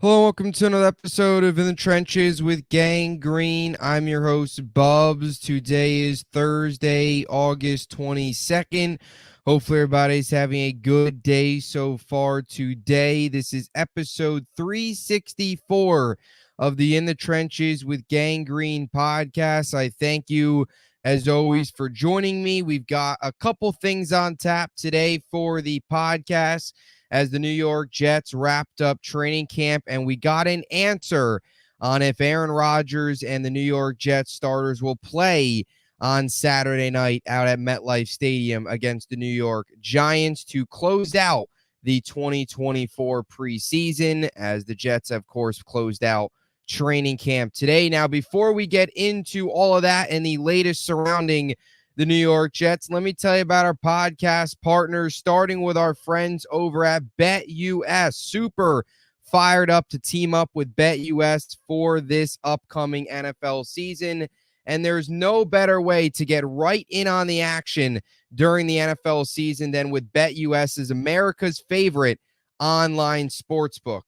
Hello, welcome to another episode of In the Trenches with Gang Green. I'm your host, Bubbs. Today is Thursday, August 22nd. Hopefully, everybody's having a good day so far today. This is episode 364 of the In the Trenches with Gang Green podcast. I thank you, as always, for joining me. We've got a couple things on tap today for the podcast, as the New York Jets wrapped up training camp, and we got an answer on if Aaron Rodgers and the New York Jets starters will play on Saturday night out at MetLife Stadium against the New York Giants to close out the 2024 preseason, as the Jets, of course, closed out training camp today. Now, before we get into all of that and the latest surrounding the New York Jets, let me tell you about our podcast partners, starting with our friends over at BetUS. Super fired up to team up with BetUS for this upcoming NFL season. And there's no better way to get right in on the action during the NFL season than with BetUS, as America's favorite online sportsbook.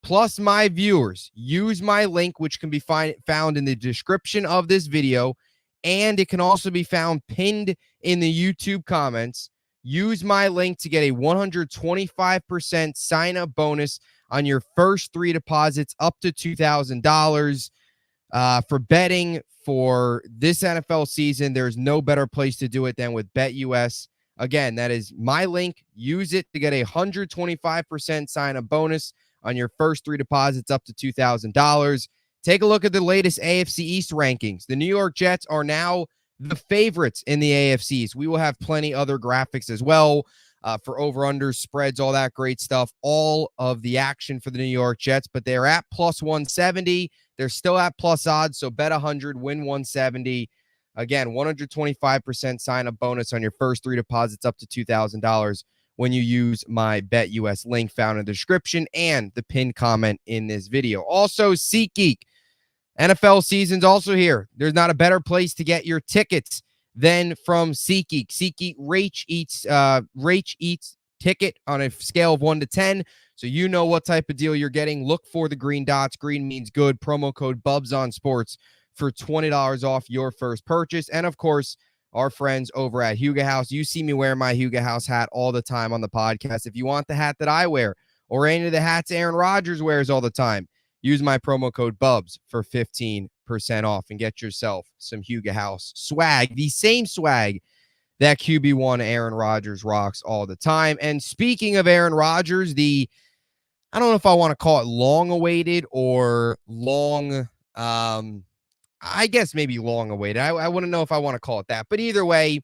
Plus, my viewers, use my link, which can be found in the description of this video, and it can also be found pinned in the YouTube comments. Use my link to get a 125% sign-up bonus on your first three deposits up to $2,000. For betting for this NFL season, there's no better place to do it than with BetUS. Again, that is my link. Use it to get a 125% sign-up bonus on your first three deposits up to $2,000. Take a look at the latest AFC East rankings. The New York Jets are now the favorites in the AFCs. We will have plenty other graphics as well for over-unders, spreads, all that great stuff. All of the action for the New York Jets, but they're at plus 170. They're still at plus odds, so bet 100, win 170. Again, 125% sign-up bonus on your first three deposits up to $2,000 when you use my BetUS link found in the description and the pinned comment in this video. Also, SeatGeek. NFL season's also here. There's not a better place to get your tickets than from SeatGeek. SeatGeek rates each ticket on a scale of 1 to 10, so you know what type of deal you're getting. Look for the green dots. Green means good. Promo code Bubs on Sports for $20 off your first purchase. And, of course, our friends over at Huga House. You see me wear my Huga House hat all the time on the podcast. If you want the hat that I wear or any of the hats Aaron Rodgers wears all the time, use my promo code Bubs for 15% off and get yourself some Huga House swag, the same swag that QB1 Aaron Rodgers rocks all the time. And speaking of Aaron Rodgers, I don't know if I want to call it long-awaited or I guess maybe long-awaited. I wouldn't know if I want to call it that. But either way,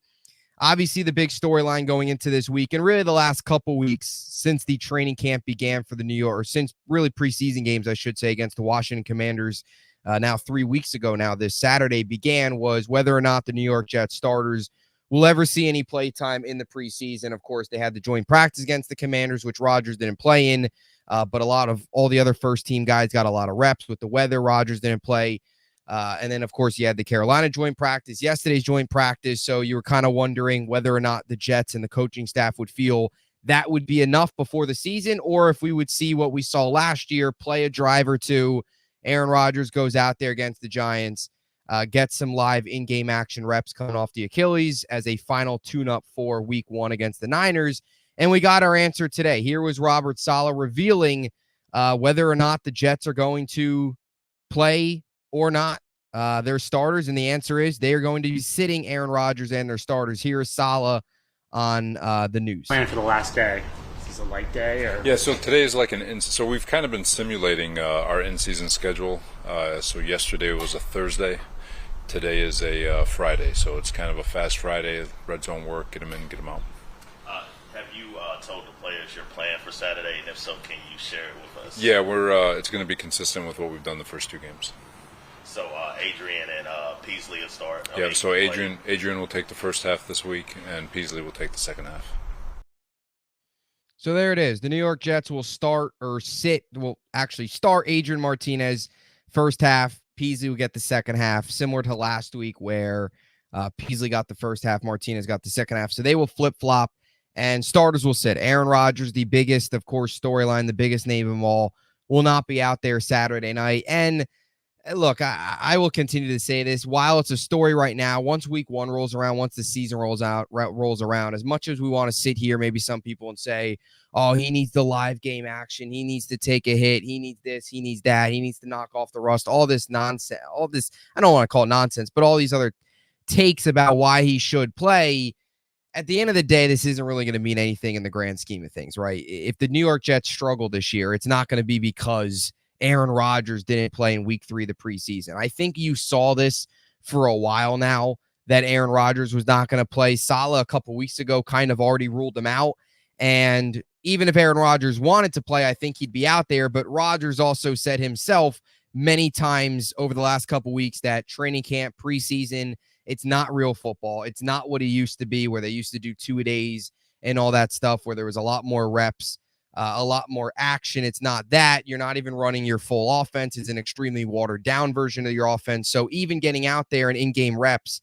obviously the big storyline going into this week, and really the last couple weeks since the training camp began for the New York, or since really preseason games, I should say, against the Washington Commanders now 3 weeks ago now, this Saturday began, was whether or not the New York Jets starters will ever see any play time in the preseason. Of course, they had the joint practice against the Commanders, which Rodgers didn't play in, but a lot of all the other first-team guys got a lot of reps with the weather. Rodgers didn't play. And then, of course, you had the Carolina joint practice, yesterday's joint practice. So you were kind of wondering whether or not the Jets and the coaching staff would feel that would be enough before the season, or if we would see what we saw last year, play a drive or two. Aaron Rodgers goes out there against the Giants, gets some live in-game action reps coming off the Achilles as a final tune-up for week one against the Niners. And we got our answer today. Here was Robert Saleh revealing whether or not the Jets are going to play or not their starters, and the answer is they are going to be sitting Aaron Rodgers and their starters. Here is Saleh on the news. Plan for the last day. Is this a light day? Or? Yeah, so today is like so we've kind of been simulating our in-season schedule. So yesterday was a Thursday. Today is a Friday, so it's kind of a fast Friday. Red zone work, get them in, get them out. Have you told the players your plan for Saturday, and if so, can you share it with us? Yeah, it's going to be consistent with what we've done the first two games. So Adrian and Peasley will start. So Adrian will take the first half this week, and Peasley will take the second half. So there it is. The New York Jets will start Adrian Martinez first half. Peasley will get the second half, similar to last week where Peasley got the first half, Martinez got the second half. So they will flip-flop, and starters will sit. Aaron Rodgers, the biggest, of course, storyline, the biggest name of them all, will not be out there Saturday night. And look, I will continue to say this. While it's a story right now, once week 1 rolls around, once the season rolls around, as much as we want to sit here, maybe some people, and say, oh, he needs the live game action. He needs to take a hit. He needs this. He needs that. He needs to knock off the rust. All this nonsense. All this, I don't want to call it nonsense, but all these other takes about why he should play. At the end of the day, this isn't really going to mean anything in the grand scheme of things, right? If the New York Jets struggle this year, it's not going to be because Aaron Rodgers didn't play in week 3 of the preseason. I think you saw this for a while now, that Aaron Rodgers was not going to play. Saleh a couple weeks ago kind of already ruled him out. And even if Aaron Rodgers wanted to play, I think he'd be out there. But Rodgers also said himself many times over the last couple weeks that training camp, preseason, it's not real football. It's not what it used to be, where they used to do 2-a-days and all that stuff, where there was a lot more reps, a lot more action. It's not that. You're not even running your full offense. It's an extremely watered down version of your offense. So even getting out there and in-game reps,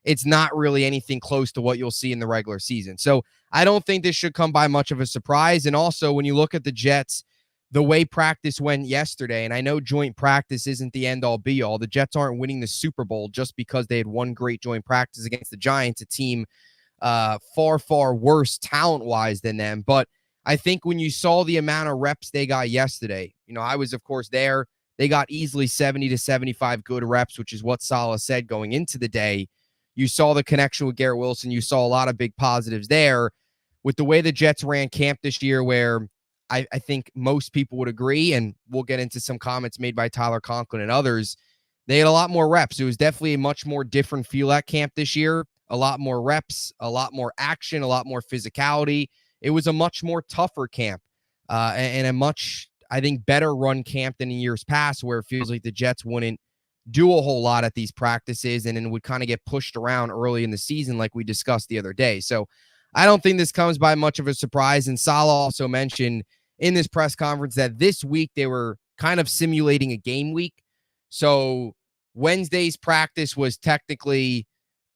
it's not really anything close to what you'll see in the regular season. So I don't think this should come by much of a surprise. And also, when you look at the Jets, the way practice went yesterday, and I know joint practice isn't the end-all be-all. The Jets aren't winning the Super Bowl just because they had one great joint practice against the Giants, a team far, far worse talent-wise than them. But I think when you saw the amount of reps they got yesterday, I was, of course, there. They got easily 70 to 75 good reps, which is what Saleh said going into the day. You saw the connection with Garrett Wilson. You saw a lot of big positives there. With the way the Jets ran camp this year, where I think most people would agree, and we'll get into some comments made by Tyler Conklin and others, they had a lot more reps. It was definitely a much more different feel at camp this year. A lot more reps, a lot more action, a lot more physicality. It was a much more tougher camp and a much, I think, better run camp than in years past, where it feels like the Jets wouldn't do a whole lot at these practices and then would kind of get pushed around early in the season like we discussed the other day. So I don't think this comes by much of a surprise. And Saleh also mentioned in this press conference that this week they were kind of simulating a game week. So Wednesday's practice was technically,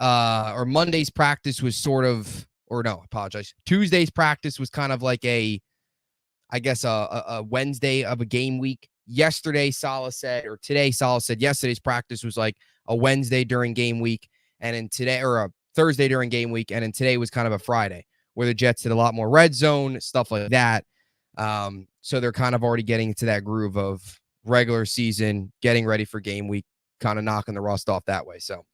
or Monday's practice was sort of, or no, I apologize. Tuesday's practice was kind of like a Wednesday of a game week. Yesterday, Saleh said, or today, Saleh said yesterday's practice was like a Wednesday during game week, and then today, or a Thursday during game week, and then today was kind of a Friday, where the Jets did a lot more red zone, stuff like that. So they're kind of already getting into that groove of regular season, getting ready for game week, kind of knocking the rust off that way. So,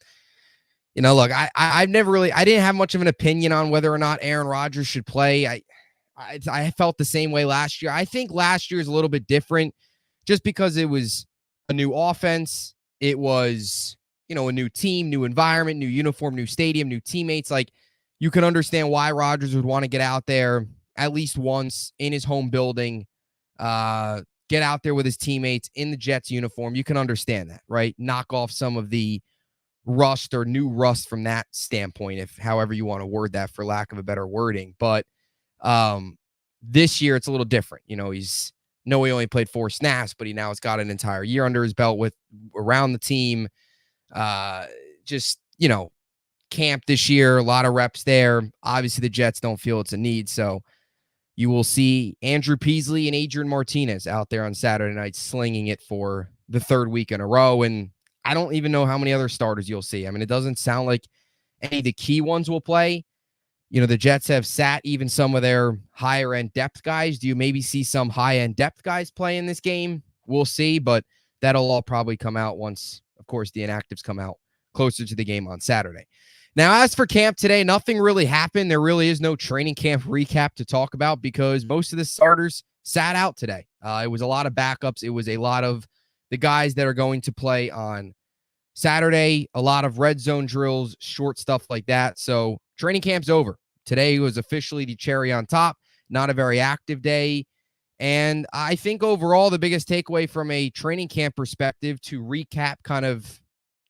look, I didn't have much of an opinion on whether or not Aaron Rodgers should play. I felt the same way last year. I think last year is a little bit different just because it was a new offense. It was, a new team, new environment, new uniform, new stadium, new teammates. Like, you can understand why Rodgers would want to get out there at least once in his home building, get out there with his teammates in the Jets uniform. You can understand that, right? Knock off some of the rust or new rust from that standpoint, if however you want to word that, for lack of a better wording. But this year it's a little different. He only played 4 snaps, but he now has got an entire year under his belt with around the team. Camp this year, a lot of reps there. Obviously, the Jets don't feel it's a need, so you will see Andrew Peasley and Adrian Martinez out there on Saturday night slinging it for the 3rd week in a row. And I don't even know how many other starters you'll see. I mean, it doesn't sound like any of the key ones will play. The Jets have sat even some of their higher-end depth guys. Do you maybe see some high-end depth guys play in this game? We'll see, but that'll all probably come out once, of course, the inactives come out closer to the game on Saturday. Now, as for camp today, nothing really happened. There really is no training camp recap to talk about because most of the starters sat out today. It was a lot of backups. It was a lot of the guys that are going to play on Saturday, a lot of red zone drills, short stuff like that. So training camp's over. Today was officially the cherry on top, not a very active day. And I think overall, the biggest takeaway from a training camp perspective, to recap kind of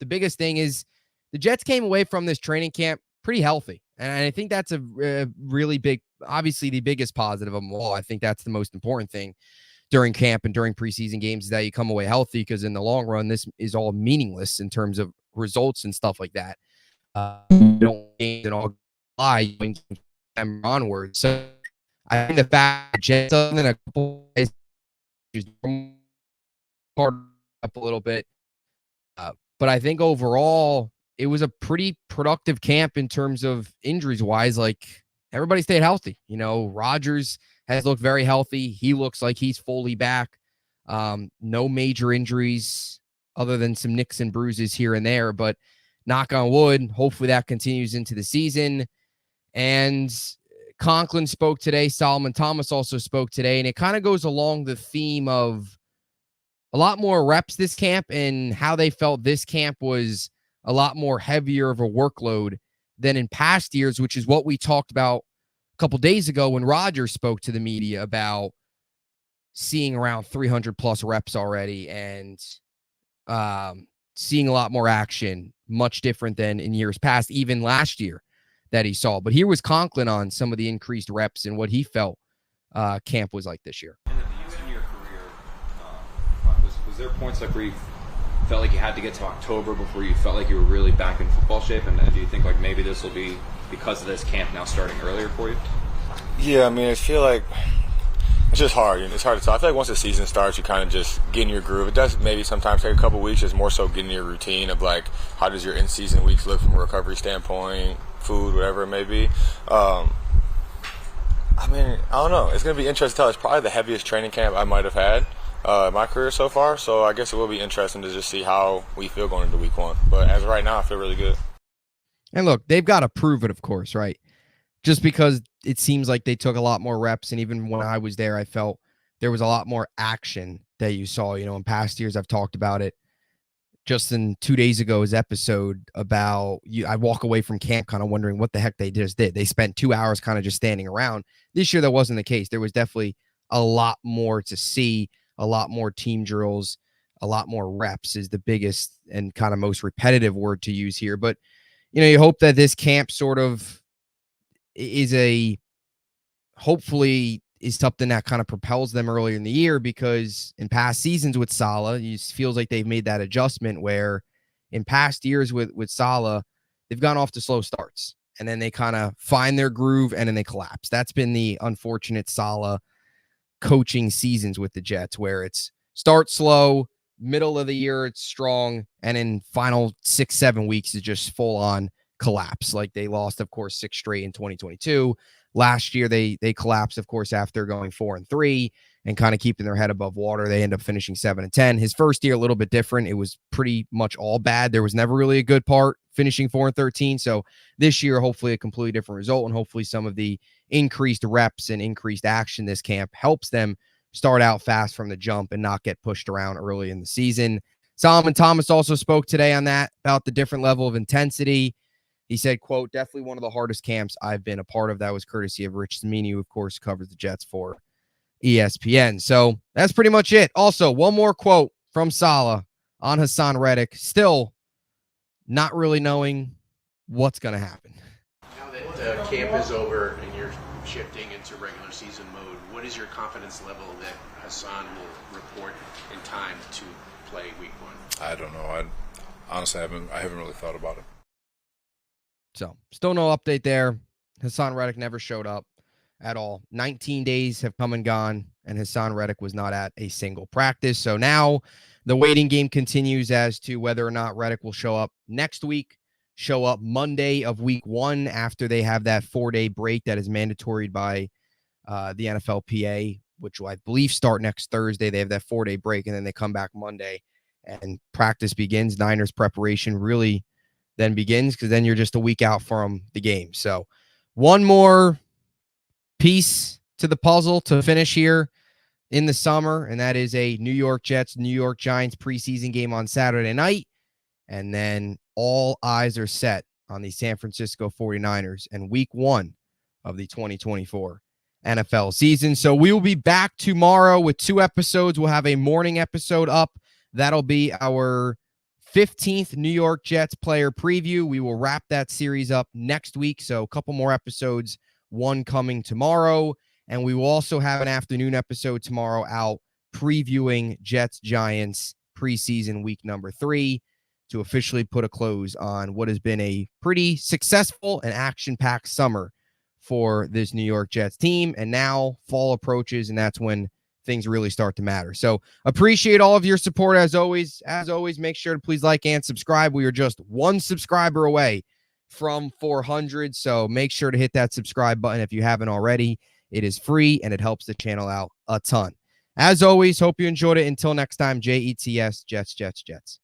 the biggest thing, is the Jets came away from this training camp pretty healthy. And I think that's a really big, obviously the biggest positive of them all. I think that's the most important thing during camp and during preseason games, is that you come away healthy, because in the long run, this is all meaningless in terms of results and stuff like that. You don't games and all lie onward. So I think the fact that Jets, other than a couple guys part up a little bit. But I think overall, it was a pretty productive camp in terms of injuries wise. Like, everybody stayed healthy. Rodgers has looked very healthy. He looks like he's fully back. No major injuries other than some nicks and bruises here and there, but knock on wood, hopefully that continues into the season. And Conklin spoke today. Solomon Thomas also spoke today, and it kind of goes along the theme of a lot more reps this camp and how they felt this camp was a lot more heavier of a workload than in past years, which is what we talked about a couple days ago when Rodgers spoke to the media about seeing around 300 plus reps already and seeing a lot more action, much different than in years past, even last year that he saw. But here was Conklin on some of the increased reps and what he felt camp was like this year. In your career, was there points like where you felt like you had to get to October before you felt like you were really back in football shape? And do you think like maybe this will be because of this camp now starting earlier for you? Yeah, I mean, I feel like it's just hard. It's hard to tell. I feel like once the season starts, you kind of just get in your groove. It does maybe sometimes take a couple weeks. It's more so getting your routine of like how does your in-season weeks look from a recovery standpoint, food, whatever it may be. I mean, I don't know. It's going to be interesting to tell. It's probably the heaviest training camp I might have had in my career so far. So I guess it will be interesting to just see how we feel going into week one. But as of right now, I feel really good. And look, they've got to prove it, of course, right? Just because it seems like they took a lot more reps. And even when I was there, I felt there was a lot more action that you saw. In past years, I've talked about it. Just in 2 days ago's episode about I walk away from camp kind of wondering what the heck they just did. They spent 2 hours kind of just standing around. This year, that wasn't the case. There was definitely a lot more to see, a lot more team drills, a lot more reps is the biggest and kind of most repetitive word to use here. But, you hope that this camp sort of is hopefully is something that kind of propels them earlier in the year, because in past seasons with Saleh, it feels like they've made that adjustment where in past years with Saleh, they've gone off to slow starts and then they kind of find their groove and then they collapse. That's been the unfortunate Saleh coaching seasons with the Jets, where it's start slow, middle of the year it's strong, and in final 6-7 weeks is just full on collapse. Like they lost, of course, 6 straight in 2022. Last year, they collapsed, of course, after going 4-3 and kind of keeping their head above water. They end up finishing 7-10. His first year, a little bit different. It was pretty much all bad. There was never really a good part, finishing 4-13. So this year, hopefully a completely different result, and hopefully some of the increased reps and increased action this camp helps them start out fast from the jump and not get pushed around early in the season. Solomon Thomas also spoke today on that, about the different level of intensity. He said, quote, definitely one of the hardest camps I've been a part of. That was courtesy of Rich Cimini, who, of course, covers the Jets for ESPN. So that's pretty much it. Also, one more quote from Saleh on Hassan Reddick, still not really knowing what's going to happen. Now that camp is over and you're shifting into regular season mode, what is your confidence level that Hassan will report in time to play week one? I don't know. Honestly, I haven't really thought about it. So still no update there. Hassan Reddick never showed up at all. 19 days have come and gone, and Hassan Reddick was not at a single practice. So now the waiting game continues as to whether or not Reddick will show up next week, show up Monday of week one after they have that 4-day break that is mandatory by the NFLPA, which will, I believe, start next Thursday. They have that 4-day break, and then they come back Monday, and practice begins. Niners preparation really then begins, because then you're just a week out from the game. So one more piece to the puzzle to finish here in the summer, and that is a New York Jets, New York Giants preseason game on Saturday night. And then all eyes are set on the San Francisco 49ers and week one of the 2024 NFL season. So we will be back tomorrow with 2 episodes. We'll have a morning episode up. That'll be our 15th New York Jets player preview. We will wrap that series up next week. So a couple more episodes, one coming tomorrow. And we will also have an afternoon episode tomorrow out previewing Jets Giants preseason week number 3 to officially put a close on what has been a pretty successful and action-packed summer for this New York Jets team. And now fall approaches, and that's when things really start to matter. So appreciate all of your support as always. As always, make sure to please like and subscribe. We are just one subscriber away from 400. So make sure to hit that subscribe button if you haven't already. It is free and it helps the channel out a ton. As always, hope you enjoyed it. Until next time, JETS, Jets, Jets, Jets.